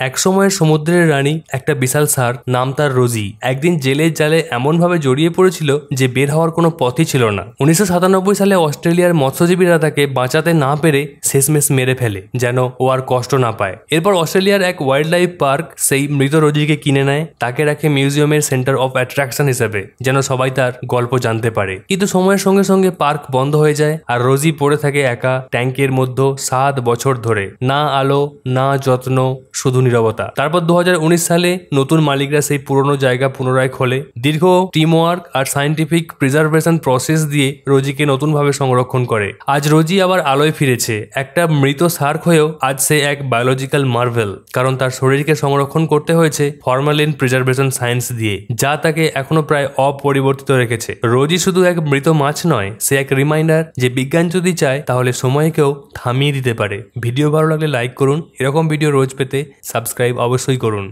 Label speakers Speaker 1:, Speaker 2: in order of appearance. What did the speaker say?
Speaker 1: একসময়ের সমুদ্রের রানী একটা বিশাল শার্ক, নাম তার রোজি, একদিন জেলের জালে এমনভাবে জড়িয়ে পড়েছিল যে বের হওয়ার কোনো পথই ছিল না। 1997 সালে অস্ট্রেলিয়ার মৎস্যজীবীরা তাকে বাঁচাতে না পেরে শেষমেশ মেরে ফেলে, যেন ও আর কষ্ট না পায়। এরপর অস্ট্রেলিয়ার এক ওয়াইল্ড লাইফ পার্ক সেই মৃত রোজিকে কিনে নেয়, তাকে রাখে মিউজিয়ামের সেন্টার অফ অ্যাট্রাকশন হিসেবে, যেন সবাই তার গল্প জানতে পারে। কিন্তু সময়ের সঙ্গে সঙ্গে পার্ক বন্ধ হয়ে যায় আর রোজি পড়ে থাকে একা ট্যাঙ্কের মধ্যে 7 বছর ধরে। না আলো, না যত্ন, শুধু নীরবতা। তারপর 2019 সালে নতুন মালিকরা সেই পুরনো জায়গা পুনরায় খোলে। দীর্ঘ টিম ওয়ার্ক আর সায়েন্টিফিক প্রিজার্ভেশন প্রসেস দিয়ে রোজিকে নতুনভাবে সংরক্ষণ করে। আজ রোজি আবার আলোয় ফিরেছে, একটা মৃত শার্ক হয়েও আজ সে এক বায়োলজিক্যাল মার্ভেল, কারণ তার শরীরকে সংরক্ষণ করতে হয়েছে ফরমালিন প্রিজার্ভেশন সায়েন্স দিয়ে, যা তাকে এখনো প্রায় অপরিবর্তিত রেখেছে। রোজি শুধু এক মৃত মাছ নয়, সে এক রিমাইন্ডার যে বিজ্ঞান যদি চায় তাহলে সময়কেও থামিয়ে দিতে পারে। ভিডিও ভালো লাগলে লাইক করুন, এরকম ভিডিও রোজ পেতে সাবস্ক্রাইব অবশ্যই করুন।